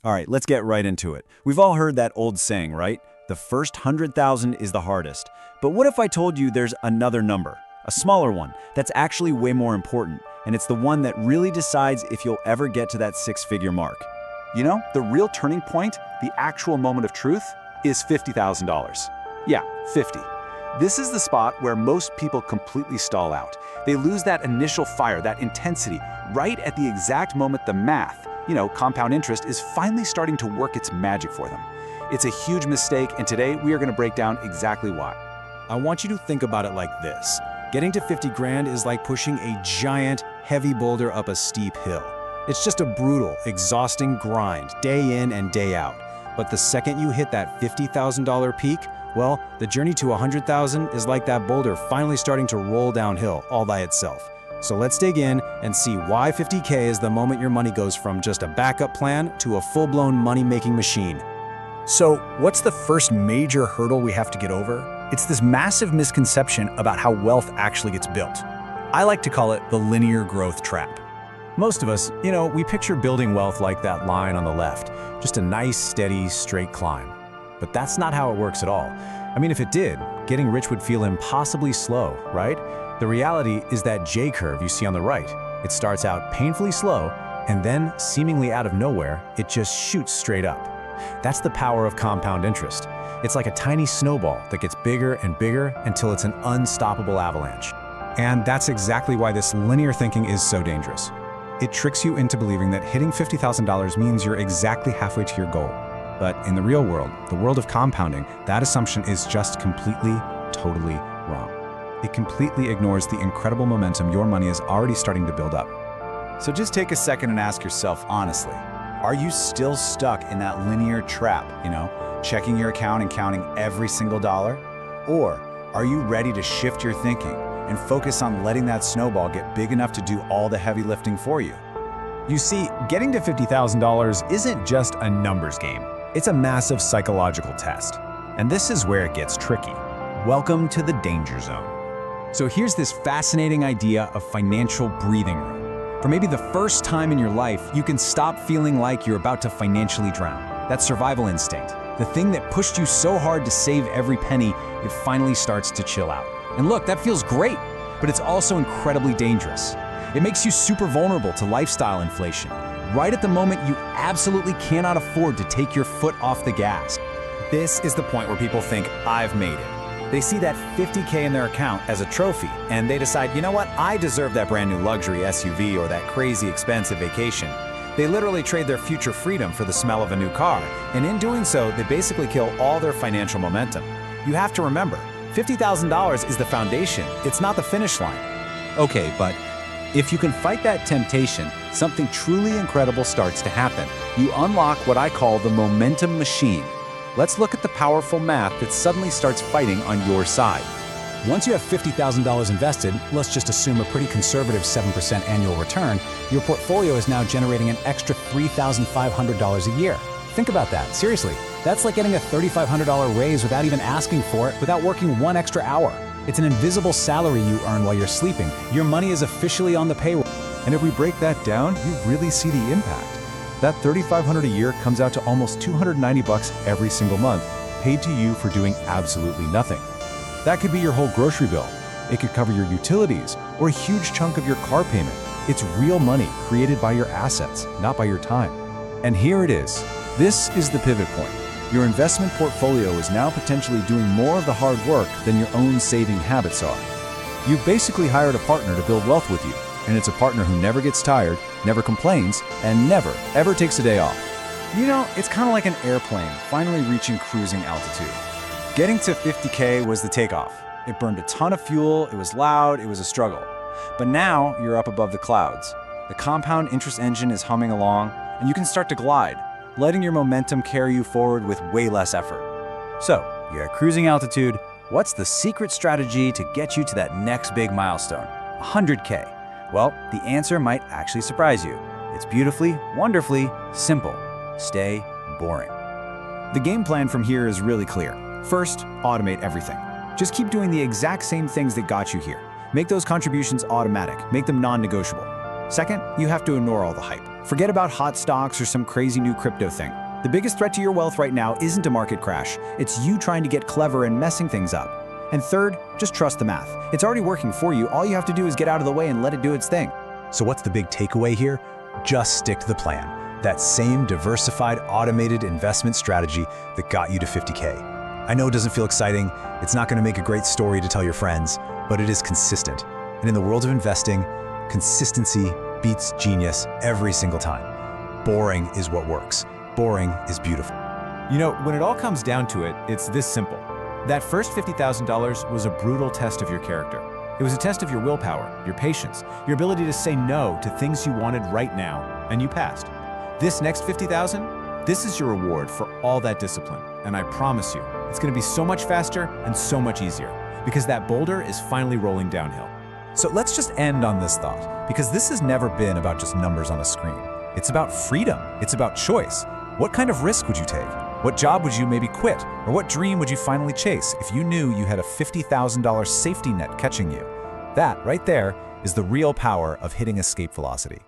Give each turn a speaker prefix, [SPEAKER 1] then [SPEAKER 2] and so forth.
[SPEAKER 1] All right, let's get right into it. We've all heard that old saying, right? The first 100,000 is the hardest. But what if I told you there's another number, a smaller one, that's actually way more important, and it's the one that really decides if you'll ever get to that six-figure mark?
[SPEAKER 2] You know, the real turning point, the actual moment of truth, is $50,000. Yeah, 50. This is the spot where most people completely stall out. They lose that initial fire, that intensity, right at the exact moment the math, compound interest, is finally starting to work its magic for them. It's a huge mistake, and today we are going to break down exactly why.
[SPEAKER 3] I want you to think about it like this. Getting to 50 grand is like pushing a giant, heavy boulder up a steep hill. It's just a brutal, exhausting grind, day in and day out. But the second you hit that $50,000 peak, well, the journey to 100,000 is like that boulder finally starting to roll downhill all by itself. So let's dig in and see why 50K is the moment your money goes from just a backup plan to a full-blown money-making machine.
[SPEAKER 4] So, what's the first major hurdle we have to get over? It's this massive misconception about how wealth actually gets built. I like to call it the linear growth trap. Most of us, we picture building wealth like that line on the left, just a nice, steady, straight climb. But that's not how it works at all. I mean, if it did, getting rich would feel impossibly slow, right? The reality is that J-curve you see on the right. It starts out painfully slow, and then, seemingly out of nowhere, it just shoots straight up. That's the power of compound interest. It's like a tiny snowball that gets bigger and bigger until it's an unstoppable avalanche. And that's exactly why this linear thinking is so dangerous. It tricks you into believing that hitting $50,000 means you're exactly halfway to your goal. But in the real world, the world of compounding, that assumption is just completely, totally wrong. It completely ignores the incredible momentum your money is already starting to build up.
[SPEAKER 1] So just take a second and ask yourself honestly, are you still stuck in that linear trap, checking your account and counting every single dollar? Or are you ready to shift your thinking and focus on letting that snowball get big enough to do all the heavy lifting for you?
[SPEAKER 4] You see, getting to $50,000 isn't just a numbers game. It's a massive psychological test. And this is where it gets tricky. Welcome to the danger zone. So here's this fascinating idea of financial breathing room. For maybe the first time in your life, you can stop feeling like you're about to financially drown. That survival instinct, the thing that pushed you so hard to save every penny, it finally starts to chill out. And look, that feels great, but it's also incredibly dangerous. It makes you super vulnerable to lifestyle inflation, right at the moment you absolutely cannot afford to take your foot off the gas. This is the point where people think, I've made it. They see that $50K in their account as a trophy, and they decide, you know what, I deserve that brand new luxury SUV or that crazy expensive vacation. They literally trade their future freedom for the smell of a new car, and in doing so, they basically kill all their financial momentum. You have to remember, $50,000 is the foundation, it's not the finish line. Okay, but if you can fight that temptation, something truly incredible starts to happen. You unlock what I call the momentum machine. Let's look at the powerful math that suddenly starts fighting on your side.
[SPEAKER 3] Once you have $50,000 invested, let's just assume a pretty conservative 7% annual return, your portfolio is now generating an extra $3,500 a year. Think about that, seriously. That's like getting a $3,500 raise without even asking for it, without working one extra hour. It's an invisible salary you earn while you're sleeping. Your money is officially on the payroll.
[SPEAKER 5] And if we break that down, you really see the impact. That $3,500 a year comes out to almost $290 every single month, paid to you for doing absolutely nothing. That could be your whole grocery bill. It could cover your utilities or a huge chunk of your car payment. It's real money created by your assets, not by your time. And here it is. This is the pivot point. Your investment portfolio is now potentially doing more of the hard work than your own saving habits are. You've basically hired a partner to build wealth with you, and it's a partner who never gets tired, never complains, and never, ever takes a day off.
[SPEAKER 1] It's kind of like an airplane finally reaching cruising altitude. Getting to 50K was the takeoff. It burned a ton of fuel, it was loud, it was a struggle. But now you're up above the clouds. The compound interest engine is humming along, and you can start to glide, letting your momentum carry you forward with way less effort. So, you're at cruising altitude. What's the secret strategy to get you to that next big milestone, 100K? Well, the answer might actually surprise you. It's beautifully, wonderfully simple. Stay boring. The game plan from here is really clear. First, automate everything. Just keep doing the exact same things that got you here. Make those contributions automatic, make them non-negotiable. Second, you have to ignore all the hype.
[SPEAKER 3] Forget about hot stocks or some crazy new crypto thing. The biggest threat to your wealth right now isn't a market crash. It's you trying to get clever and messing things up. And third, just trust the math. It's already working for you. All you have to do is get out of the way and let it do its thing.
[SPEAKER 4] So what's the big takeaway here? Just stick to the plan. That same diversified, automated investment strategy that got you to 50K. I know it doesn't feel exciting. It's not going to make a great story to tell your friends, but it is consistent. And in the world of investing, consistency beats genius every single time. Boring is what works. Boring is beautiful.
[SPEAKER 5] You know, when it all comes down to it, it's this simple. That first $50,000 was a brutal test of your character. It was a test of your willpower, your patience, your ability to say no to things you wanted right now, and you passed. This next $50,000, this is your reward for all that discipline. And I promise you, it's going to be so much faster and so much easier, because that boulder is finally rolling downhill.
[SPEAKER 1] So let's just end on this thought, because this has never been about just numbers on a screen. It's about freedom. It's about choice. What kind of risk would you take? What job would you maybe quit? Or what dream would you finally chase if you knew you had a $50,000 safety net catching you? That right there is the real power of hitting escape velocity.